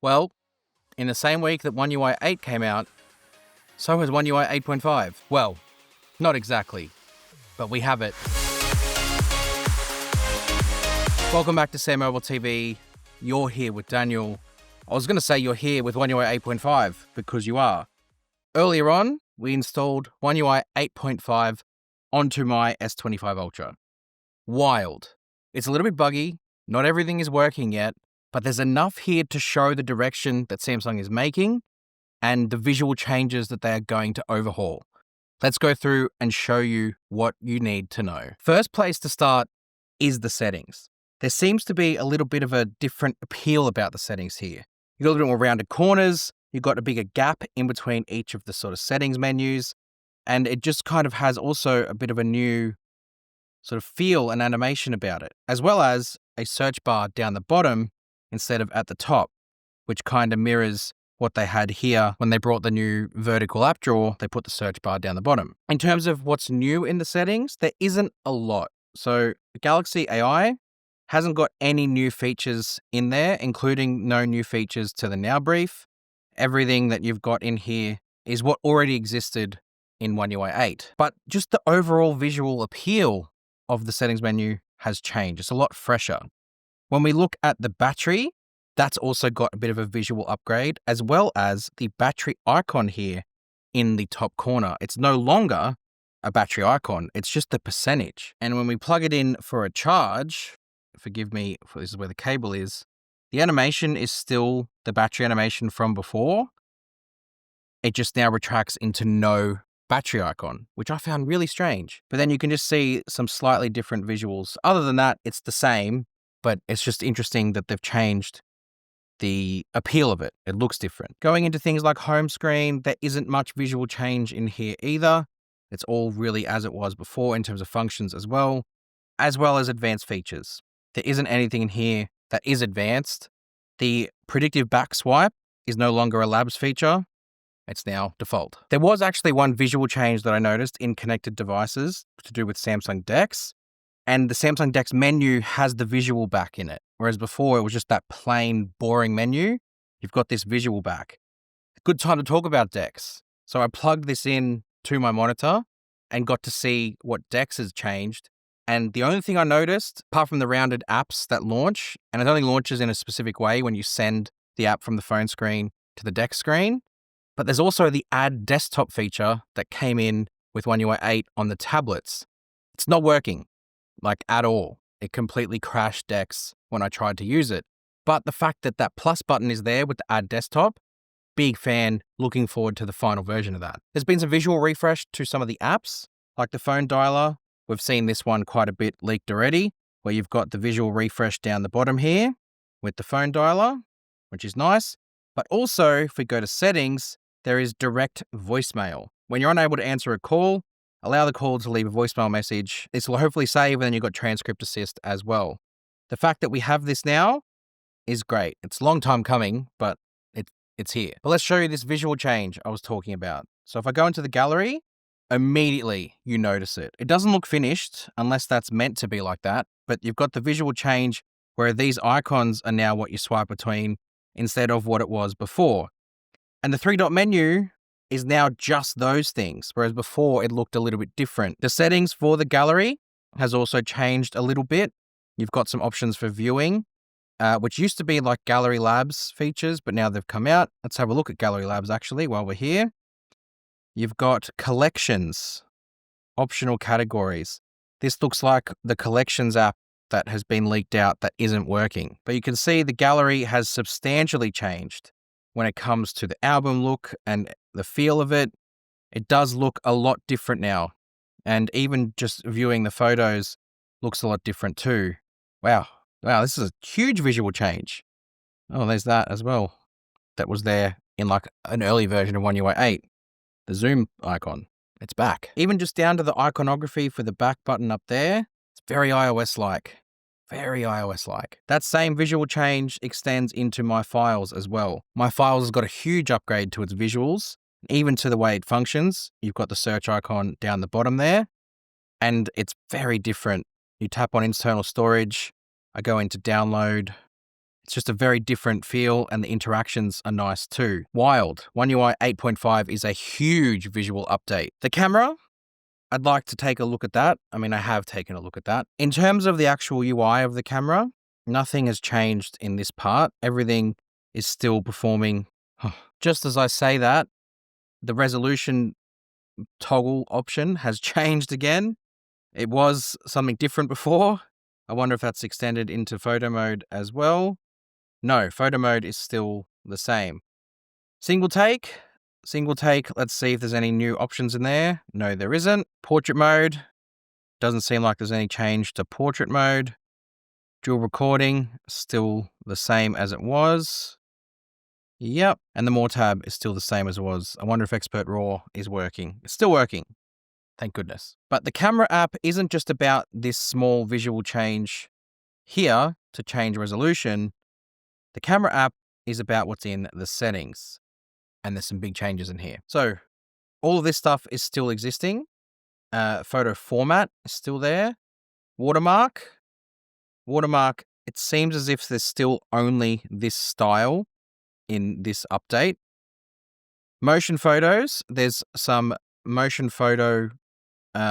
Well, in the same week that One UI 8 came out, so has One UI 8.5. Well, not exactly, but we have it. Welcome back to SamMobile TV. You're here with Daniel. I was going to say you're here with One UI 8.5 because you are. Earlier on, we installed One UI 8.5 onto my S25 Ultra. Wild. It's a little bit buggy. Not everything is working yet, but there's enough here to show the direction that Samsung is making and the visual changes that they are going to overhaul. Let's go through and show you what you need to know. First place to start is the settings. There seems to be a little bit of a different appeal about the settings here. You've got a little bit more rounded corners, you've got a bigger gap in between each of the sort of settings menus, and it just kind of has also a bit of a new sort of feel and animation about it, as well as a search bar down the bottom instead of at the top, which kind of mirrors what they had here when they brought the new vertical app drawer. They put the search bar down the bottom. In terms of what's new in the settings, there isn't a lot. So Galaxy AI hasn't got any new features in there, including no new features to the Now brief. Everything that you've got in here is what already existed in One UI 8. But just the overall visual appeal of the settings menu has changed. It's a lot fresher. When we look at the battery, that's also got a bit of a visual upgrade, as well as the battery icon here in the top corner. It's no longer a battery icon, it's just the percentage. And when we plug it in for a charge, forgive me, this is where the cable is, the animation is still the battery animation from before. It just now retracts into no battery icon, which I found really strange. But then you can just see some slightly different visuals. Other than that, it's the same, but it's just interesting that they've changed the appeal of it. It looks different. Going into things like home screen, there isn't much visual change in here either. It's all really as it was before in terms of functions as well as advanced features. There isn't anything in here that is advanced. The predictive back swipe is no longer a labs feature. It's now default. There was actually one visual change that I noticed in connected devices to do with Samsung DeX. And the Samsung DeX menu has the visual back in it. Whereas before it was just that plain, boring menu. You've got this visual back. Good time to talk about DeX. So I plugged this in to my monitor and got to see what DeX has changed. And the only thing I noticed, apart from the rounded apps that launch, and it only launches in a specific way when you send the app from the phone screen to the DeX screen, but there's also the add desktop feature that came in with One UI 8 on the tablets. It's not working, like at all. It completely crashed DeX when I tried to use it. But the fact that that plus button is there with the add desktop, big fan, looking forward to the final version of that. There's been some visual refresh to some of the apps, like the phone dialer. We've seen this one quite a bit leaked already, where you've got the visual refresh down the bottom here with the phone dialer, which is nice. But also, if we go to settings, there is direct voicemail. When you're unable to answer a call, allow the call to leave a voicemail message. This will hopefully save, and then you've got transcript assist as well. The fact that we have this now is great. It's a long time coming, but it's here. But let's show you this visual change I was talking about. So if I go into the gallery, immediately you notice it. It doesn't look finished unless that's meant to be like that, but you've got the visual change where these icons are now what you swipe between instead of what it was before. And the 3-dot menu is now just those things, whereas before it looked a little bit different. The settings for the gallery has also changed a little bit. You've got some options for viewing, which used to be like Gallery Labs features, but now they've come out. Let's have a look at Gallery Labs actually while we're here. You've got collections, optional categories. This looks like the collections app that has been leaked out that isn't working. But you can see the gallery has substantially changed when it comes to the album look and the feel of it. It does look a lot different now. And even just viewing the photos looks a lot different too. Wow, this is a huge visual change. Oh, there's that as well. That was there in like an early version of One UI 8. The zoom icon, it's back. Even just down to the iconography for the back button up there, it's very iOS-like. Very iOS-like. That same visual change extends into My Files as well. My Files has got a huge upgrade to its visuals, even to the way it functions. You've got the search icon down the bottom there, and it's very different. You tap on internal storage, I go into download. It's just a very different feel, and the interactions are nice too. Wild. One UI 8.5 is a huge visual update. The camera, I'd like to take a look at that. I mean, I have taken a look at that. In terms of the actual UI of the camera, nothing has changed in this part. Everything is still performing. Just as I say that, the resolution toggle option has changed again. It was something different before. I wonder if that's extended into photo mode as well. No, photo mode is still the same. Single take. Let's see if there's any new options in there. No, there isn't. Portrait mode. Doesn't seem like there's any change to portrait mode. Dual recording, still the same as it was. Yep. And the More tab is still the same as it was. I wonder if Expert RAW is working. It's still working. Thank goodness. But the camera app isn't just about this small visual change here to change resolution. The camera app is about what's in the settings. And there's some big changes in here. So all of this stuff is still existing. Photo format is still there. Watermark, it seems as if there's still only this style in this update. Motion photos, there's some motion photo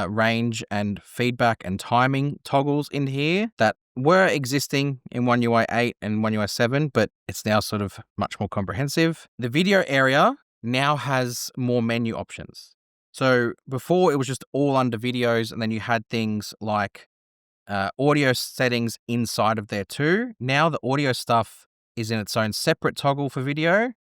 range and feedback and timing toggles in here that were existing in One UI 8 and One UI 7, but it's now sort of much more comprehensive. The video area now has more menu options. So before it was just all under videos, and then you had things like audio settings inside of there too. Now the audio stuff is in its own separate toggle for video,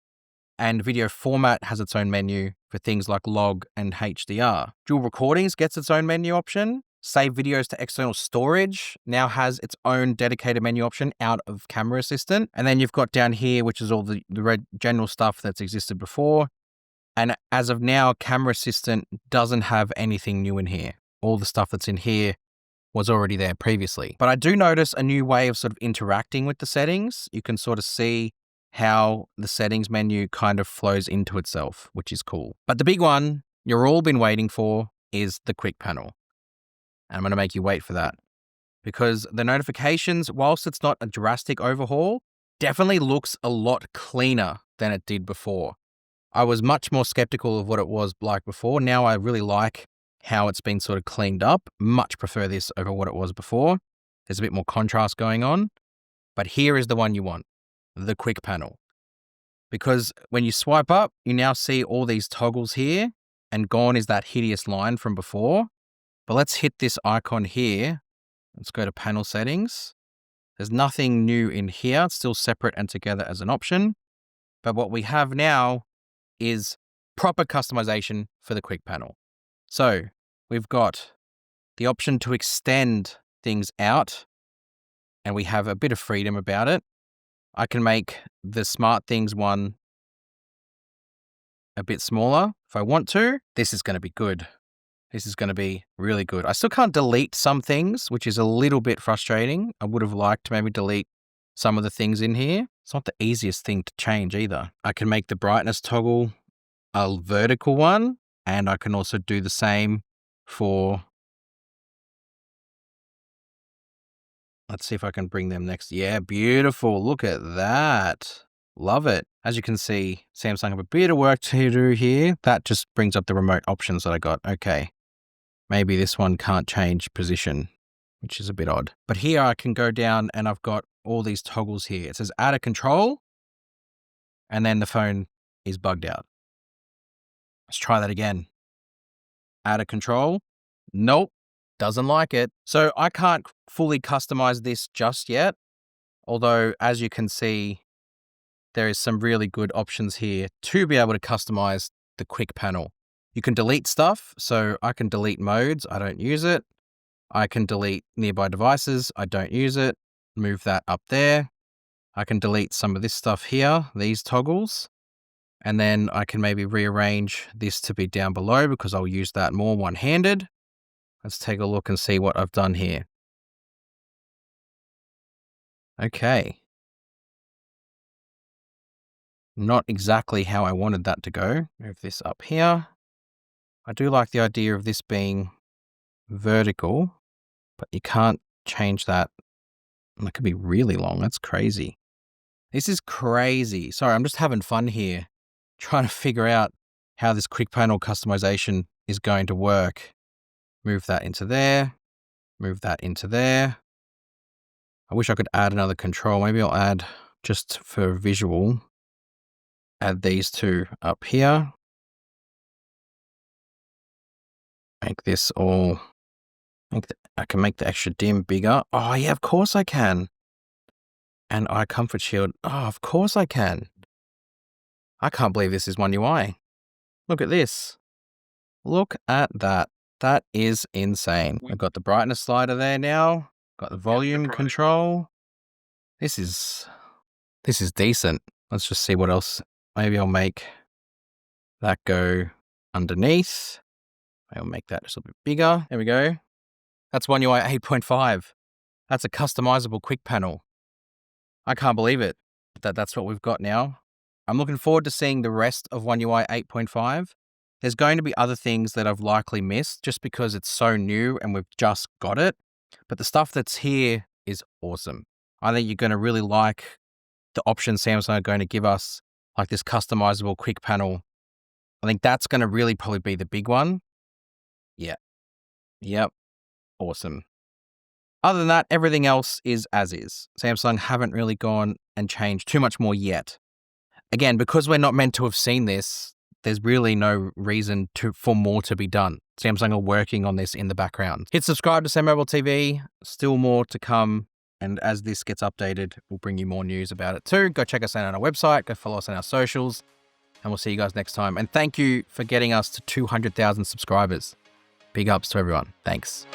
and video format has its own menu for things like log and HDR. Dual recordings gets its own menu option. Save videos to external storage now has its own dedicated menu option out of Camera Assistant. And then you've got down here, which is all the general stuff that's existed before. And as of now, Camera Assistant doesn't have anything new in here. All the stuff that's in here was already there previously. But I do notice a new way of sort of interacting with the settings. You can sort of see how the settings menu kind of flows into itself, which is cool. But the big one you've all been waiting for is the quick panel. And I'm going to make you wait for that, because the notifications, whilst it's not a drastic overhaul, definitely looks a lot cleaner than it did before. I was much more skeptical of what it was like before. Now I really like how it's been sort of cleaned up. Much prefer this over what it was before. There's a bit more contrast going on. But here is the one you want, the quick panel. Because when you swipe up, you now see all these toggles here, and gone is that hideous line from before. But let's hit this icon here. Let's go to panel settings. There's nothing new in here. It's still separate and together as an option. But what we have now is proper customization for the quick panel. So we've got the option to extend things out, and we have a bit of freedom about it. I can make the Smart Things one a bit smaller if I want to. This is going to be good. This is going to be really good. I still can't delete some things, which is a little bit frustrating. I would have liked to maybe delete some of the things in here. It's not the easiest thing to change either. I can make the brightness toggle a vertical one, and I can also do the same for... Let's see if I can bring them next. Yeah, beautiful. Look at that. Love it. As you can see, Samsung have a bit of work to do here. That just brings up the remote options that I got. Okay. Maybe this one can't change position, which is a bit odd. But here I can go down and I've got all these toggles here. It says out of control, and then the phone is bugged out. Let's try that again. Out of control. Nope. Doesn't like it. So I can't fully customize this just yet. Although, as you can see, there is some really good options here to be able to customize the quick panel. You can delete stuff. So I can delete modes. I don't use it. I can delete nearby devices. I don't use it. Move that up there. I can delete some of this stuff here, these toggles. And then I can maybe rearrange this to be down below because I'll use that more one-handed. Let's take a look and see what I've done here. Okay. Not exactly how I wanted that to go. Move this up here. I do like the idea of this being vertical, but you can't change that. That could be really long. That's crazy. This is crazy. Sorry, I'm just having fun here, trying to figure out how this quick panel customization is going to work. Move that into there. Move that into there. I wish I could add another control. Maybe I'll add, just for visual, add these two up here. Make this all, I can make the extra dim bigger. Oh yeah, of course I can. And eye comfort shield. Oh, of course I can. I can't believe this is One UI. Look at this. Look at that. That is insane. We've got the brightness slider there now. Got the volume control. This is decent. Let's just see what else. Maybe I'll make that go underneath. I'll make that just a little bit bigger. There we go. That's One UI 8.5. That's a customizable quick panel. I can't believe it. That's what we've got now. I'm looking forward to seeing the rest of One UI 8.5. There's going to be other things that I've likely missed just because it's so new and we've just got it. But the stuff that's here is awesome. I think you're going to really like the options Samsung are going to give us, like this customizable quick panel. I think that's going to really probably be the big one. Yeah. Yep. Awesome. Other than that, everything else is as is. Samsung haven't really gone and changed too much more yet. Again, because we're not meant to have seen this, there's really no reason for more to be done. Samsung are working on this in the background. Hit subscribe to SamMobile TV. Still more to come. And as this gets updated, we'll bring you more news about it too. Go check us out on our website. Go follow us on our socials. And we'll see you guys next time. And thank you for getting us to 200,000 subscribers. Big ups to everyone. Thanks.